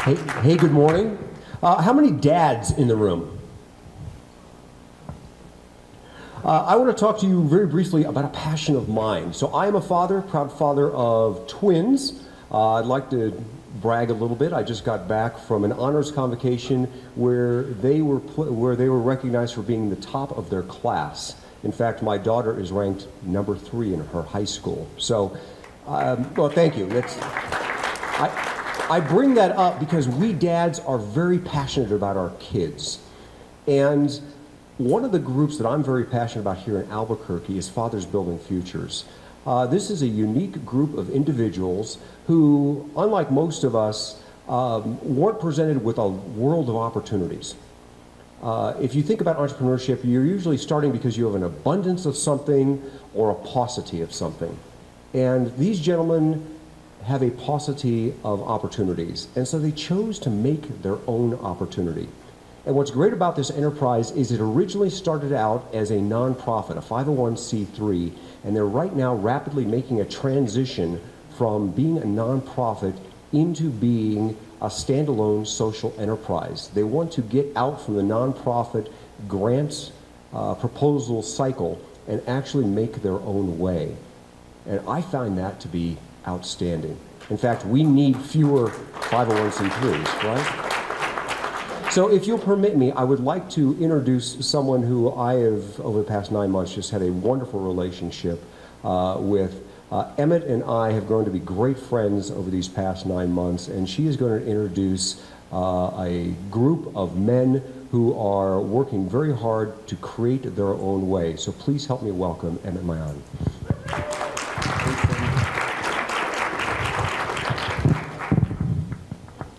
Hey, good morning. How many dads in the room? I want to talk to you very briefly about a passion of mine. So I am a father, proud father of twins. I'd like to brag a little bit. I just got back from an honors convocation where they were recognized for being the top of their class. In fact, my daughter is ranked number 3 in her high school. So, well, thank you. I bring that up because we dads are very passionate about our kids. And one of the groups that I'm very passionate about here in Albuquerque is Fathers Building Futures. This is a unique group of individuals who, unlike most of us, weren't presented with a world of opportunities. If you think about entrepreneurship, you're usually starting because you have an abundance of something or a paucity of something. And these gentlemen have a paucity of opportunities, and so they chose to make their own opportunity. And what's great about this enterprise is it originally started out as a nonprofit, a 501c3, and they're right now rapidly making a transition from being a nonprofit into being a standalone social enterprise. They want to get out from the nonprofit grants proposal cycle and actually make their own way. And I find that to be outstanding. In fact, we need fewer 501c3s, right? So if you'll permit me, I would like to introduce someone who I have, over the past 9 months, just had a wonderful relationship with. Emmett and I have grown to be great friends over these past 9 months, and she is going to introduce a group of men who are working very hard to create their own way. So please help me welcome Emmett Mayan.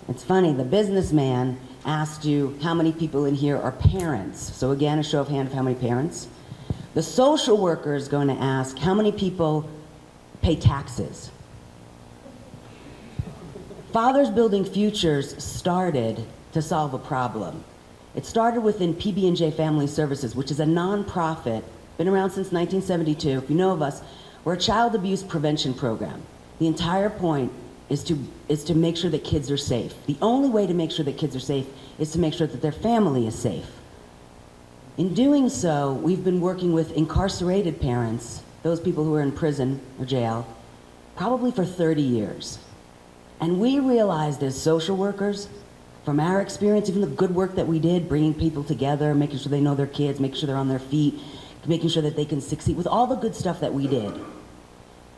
It's funny, the businessman asked you how many people in here are parents. So again, a show of hands of how many parents. The social worker is going to ask how many people pay taxes. Fathers Building Futures started to solve a problem. It started within PB&J Family Services, which is a nonprofit, been around since 1972. If you know of us, we're a child abuse prevention program. The entire point is to make sure that kids are safe. The only way to make sure that kids are safe is to make sure that their family is safe. In doing so, we've been working with incarcerated parents, those people who are in prison or jail, probably for 30 years. And we realized as social workers, from our experience, even the good work that we did, bringing people together, making sure they know their kids, making sure they're on their feet, making sure that they can succeed, with all the good stuff that we did,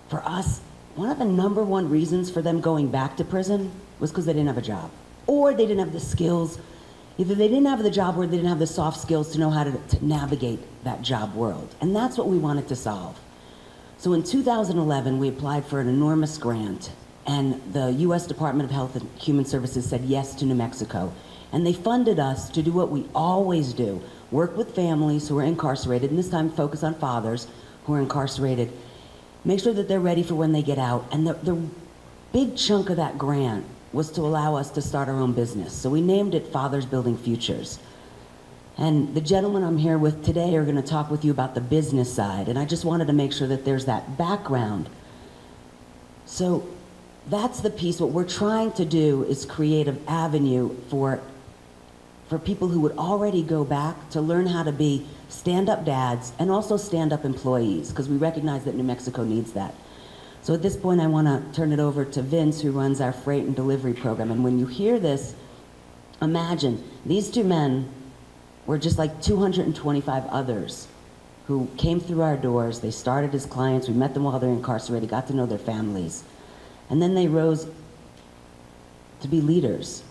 for us, one of the #1 reasons for them going back to prison was because they didn't have a job. Or they didn't have the skills. Either they didn't have the job or they didn't have the soft skills to know how to navigate that job world. And that's what we wanted to solve. So in 2011, we applied for an enormous grant, and the U.S. Department of Health and Human Services said yes to New Mexico. And they funded us to do what we always do, work with families who are incarcerated, and this time focus on fathers who are incarcerated, make sure that they're ready for when they get out. And the big chunk of that grant was to allow us to start our own business. So we named it Fathers Building Futures. And the gentlemen I'm here with today are going to talk with you about the business side. And I just wanted to make sure that there's that background. So that's the piece. What we're trying to do is create an avenue for people who would already go back to learn how to be stand-up dads and also stand-up employees, because we recognize that New Mexico needs that. So at this point, I want to turn it over to Vince, who runs our freight and delivery program. And when you hear this, imagine these two men were just like 225 others who came through our doors. They started as clients. We met them while they're incarcerated, got to know their families. And then they rose to be leaders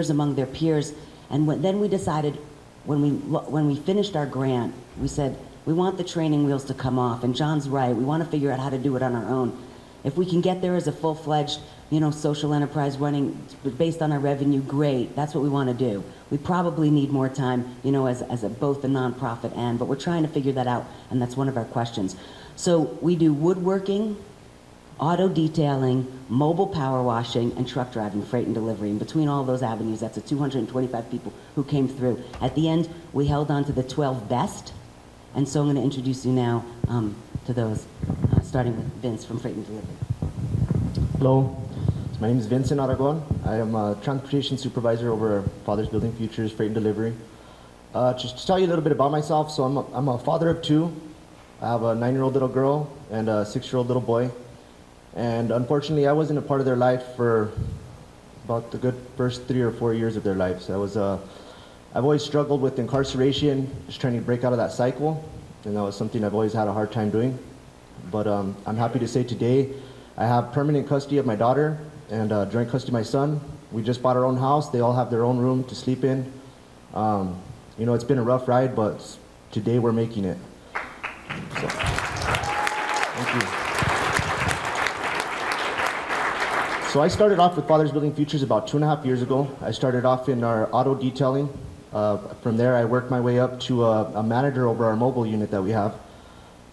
among their peers. And then we decided, when we finished our grant, we said, we want the training wheels to come off. And John's right, we want to figure out how to do it on our own. If we can get there as a full-fledged, social enterprise running based on our revenue, great. That's what we want to do. We probably need more time, as both a nonprofit but we're trying to figure that out, and that's one of our questions. So we do woodworking, auto detailing, mobile power washing, and truck driving, freight and delivery. And between all those avenues, that's 225 people who came through. At the end, we held on to the 12 best, and so I'm going to introduce you now to those, starting with Vince from Freight and Delivery. Hello. My name is Vincent Aragon. I am a transportation supervisor over Fathers Building Futures Freight and Delivery. Just to tell you a little bit about myself, so I'm a father of two. I have a 9-year-old little girl and a 6-year-old little boy. And unfortunately, I wasn't a part of their life for about the good first 3 or 4 years of their lives. I've always struggled with incarceration, just trying to break out of that cycle, and that was something I've always had a hard time doing. But I'm happy to say today I have permanent custody of my daughter and joint custody of my son. We just bought our own house. They all have their own room to sleep in. You know, it's been a rough ride, but today we're making it. So, thank you. So I started off with Fathers Building Futures about 2.5 years ago. I started off in our auto detailing. From there, I worked my way up to a manager over our mobile unit that we have.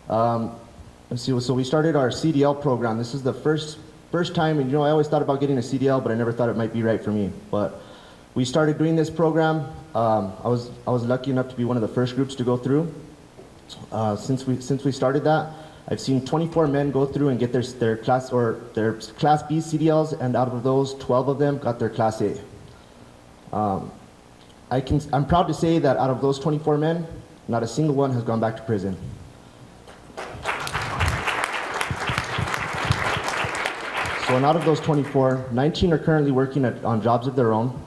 So we started our CDL program. This is the first time, and you know, I always thought about getting a CDL, but I never thought it might be right for me. But we started doing this program. I was lucky enough to be one of the first groups to go through. Since we started that, I've seen 24 men go through and get their Class B CDLs, and out of those, 12 of them got their Class A. I'm proud to say that out of those 24 men, not a single one has gone back to prison. So and out of those 24, 19 are currently working on jobs of their own.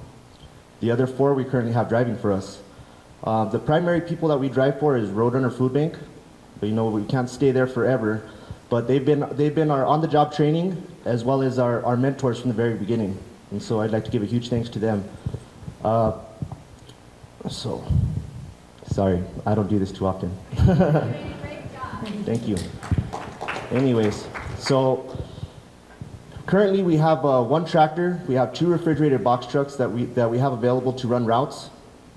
The other 4 we currently have driving for us. The primary people that we drive for is Roadrunner Food Bank. But you know, we can't stay there forever. But they've been our on-the-job training as well as our mentors from the very beginning. And so I'd like to give a huge thanks to them. So, sorry, I don't do this too often. Thank you. Anyways, so currently we have 1 tractor. We have 2 refrigerated box trucks that we have available to run routes.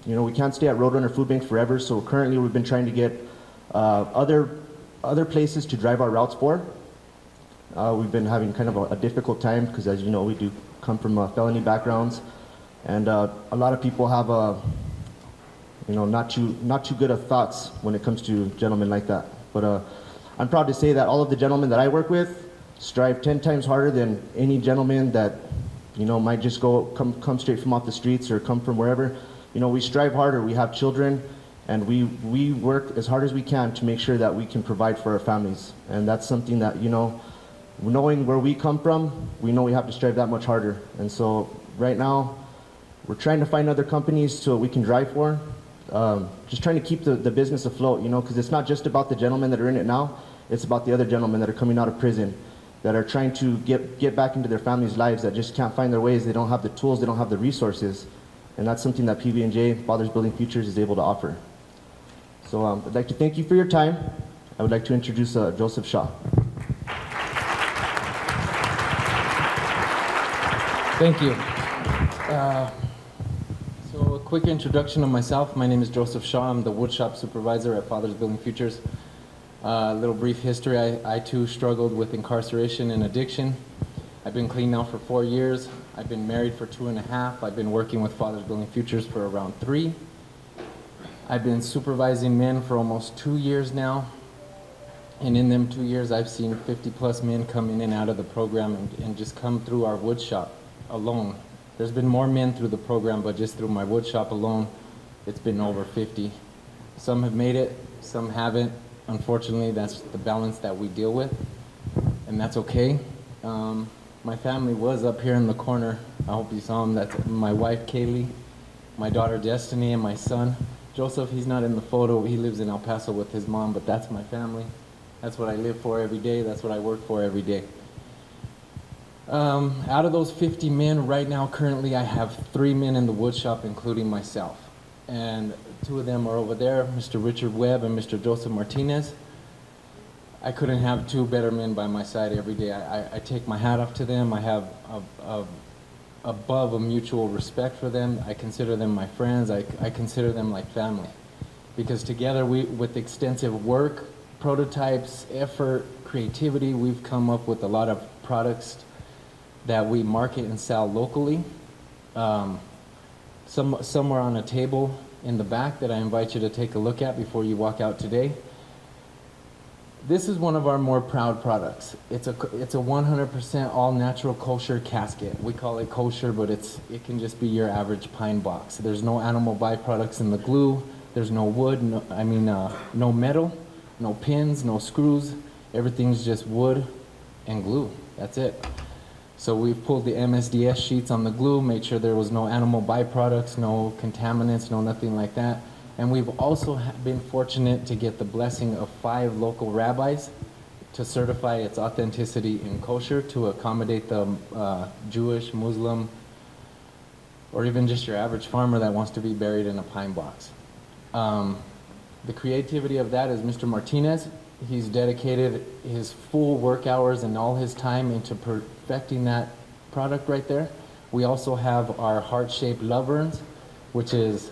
You know, we can't stay at Roadrunner Food Bank forever, so currently we've been trying to get other places to drive our routes for. We've been having kind of a difficult time because, as you know, we do come from felony backgrounds, and a lot of people have you know, not too good of thoughts when it comes to gentlemen like that. But I'm proud to say that all of the gentlemen that I work with strive 10 times harder than any gentleman that, you know, might just come straight from off the streets or come from wherever. You know, we strive harder. We have children, and we work as hard as we can to make sure that we can provide for our families. And that's something that, you know, knowing where we come from, we know we have to strive that much harder. And so right now, we're trying to find other companies so we can drive for. Just trying to keep the business afloat, you know, because it's not just about the gentlemen that are in it now. It's about the other gentlemen that are coming out of prison, that are trying to get back into their families' lives, that just can't find their ways. They don't have the tools, they don't have the resources. And that's something that PB&J, Fathers Building Futures, is able to offer. So I'd like to thank you for your time. I would like to introduce Joseph Shaw. Thank you. So a quick introduction of myself. My name is Joseph Shaw. I'm the woodshop supervisor at Fathers Building Futures. A little brief history. I too struggled with incarceration and addiction. I've been clean now for 4 years. I've been married for 2.5. I've been working with Fathers Building Futures for around 3. I've been supervising men for almost 2 years now. And in them 2 years, I've seen 50+ men come in and out of the program and just come through our wood shop alone. There's been more men through the program, but just through my wood shop alone, it's been over 50. Some have made it, some haven't. Unfortunately, that's the balance that we deal with, and that's okay. My family was up here in the corner. I hope you saw them. That's my wife, Kaylee, my daughter, Destiny, and my son. Joseph, he's not in the photo. He lives in El Paso with his mom, but that's my family. That's what I live for every day. That's what I work for every day. Out of those 50 men, right now, currently, I have 3 men in the wood shop, including myself. And 2 of them are over there, Mr. Richard Webb and Mr. Joseph Martinez. I couldn't have 2 better men by my side every day. I take my hat off to them. I have above a mutual respect for them. I consider them my friends. I consider them like family. Because together, with extensive work, prototypes, effort, creativity, we've come up with a lot of products that we market and sell locally. Some are on a table in the back that I invite you to take a look at before you walk out today. This is one of our more proud products. It's a 100% all natural kosher casket. We call it kosher, but it can just be your average pine box. There's no animal byproducts in the glue. There's no wood, no metal, no pins, no screws. Everything's just wood and glue. That's it. So we've pulled the MSDS sheets on the glue, made sure there was no animal byproducts, no contaminants, no nothing like that. And we've also been fortunate to get the blessing of 5 local rabbis to certify its authenticity in kosher to accommodate the Jewish, Muslim, or even just your average farmer that wants to be buried in a pine box. The creativity of that is Mr. Martinez. He's dedicated his full work hours and all his time into perfecting that product right there. We also have our heart-shaped love urns, which is,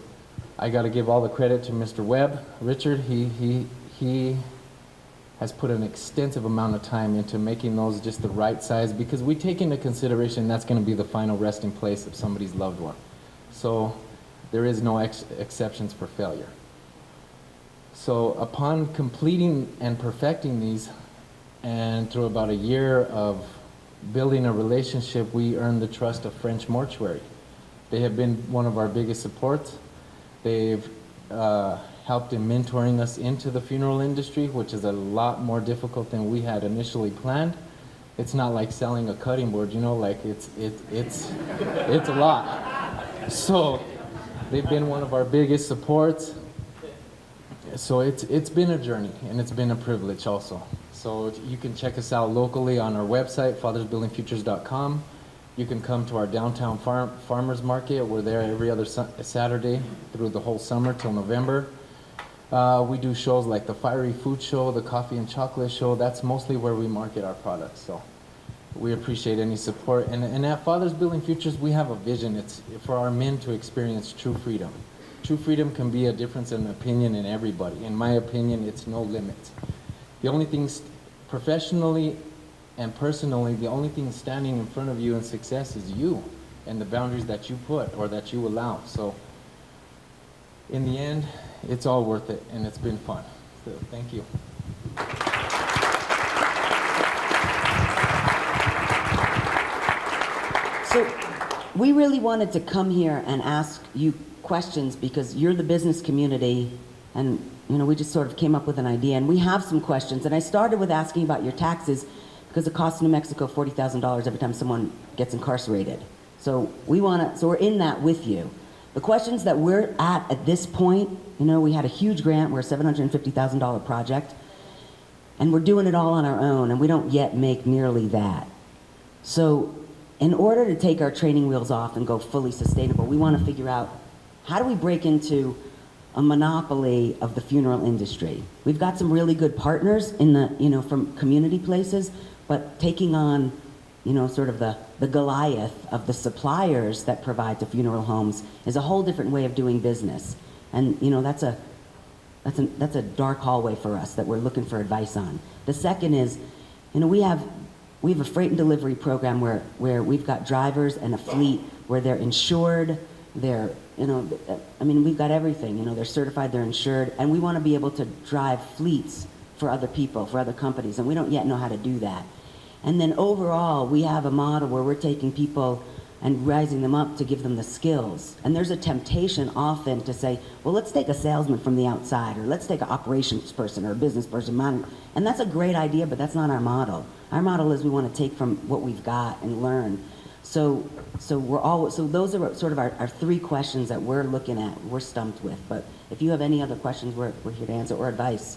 I got to give all the credit to Mr. Webb. Richard, he has put an extensive amount of time into making those just the right size, because we take into consideration that's going to be the final resting place of somebody's loved one. So there is no exceptions for failure. So upon completing and perfecting these, and through about a year of building a relationship, we earned the trust of French Mortuary. They have been one of our biggest supports. They've helped in mentoring us into the funeral industry, which is a lot more difficult than we had initially planned. It's not like selling a cutting board, you know, like it's a lot. So they've been one of our biggest supports. So it's been a journey, and it's been a privilege also. So you can check us out locally on our website, fathersbuildingfutures.com. You can come to our downtown farmers market. We're there every other Saturday through the whole summer till November. We do shows like the Fiery Food Show, the Coffee and Chocolate Show. That's mostly where we market our products. So we appreciate any support. And at Fathers Building Futures, we have a vision. It's for our men to experience true freedom. True freedom can be a difference in opinion in everybody. In my opinion, it's no limits. The only things professionally and personally, the only thing standing in front of you in success is you and the boundaries that you put or that you allow. So in the end, it's all worth it, and it's been fun. So thank you. So we really wanted to come here and ask you questions because you're the business community, and we just sort of came up with an idea, and we have some questions. And I started with asking about your taxes, because it costs New Mexico $40,000 every time someone gets incarcerated. So we're in that with you. The questions that we're at this point, we had a huge grant. We're a $750,000 project, and we're doing it all on our own, and we don't yet make nearly that. So in order to take our training wheels off and go fully sustainable, we want to figure out, how do we break into a monopoly of the funeral industry? We've got some really good partners in the, from community places, but taking on, sort of the Goliath of the suppliers that provide to funeral homes is a whole different way of doing business. And, that's a dark hallway for us that we're looking for advice on. The second is, we have a freight and delivery program where we've got drivers and a fleet where they're insured, they're, we've got everything, they're certified, they're insured, and we want to be able to drive fleets for other people, for other companies, and we don't yet know how to do that. And then overall, we have a model where we're taking people and rising them up to give them the skills. And there's a temptation often to say, well, let's take a salesman from the outside, or let's take an operations person or a business person. And that's a great idea, but that's not our model. Our model is we want to take from what we've got and learn. So those are sort of our 3 questions that we're looking at, we're stumped with. But if you have any other questions, we're here to answer, or advice.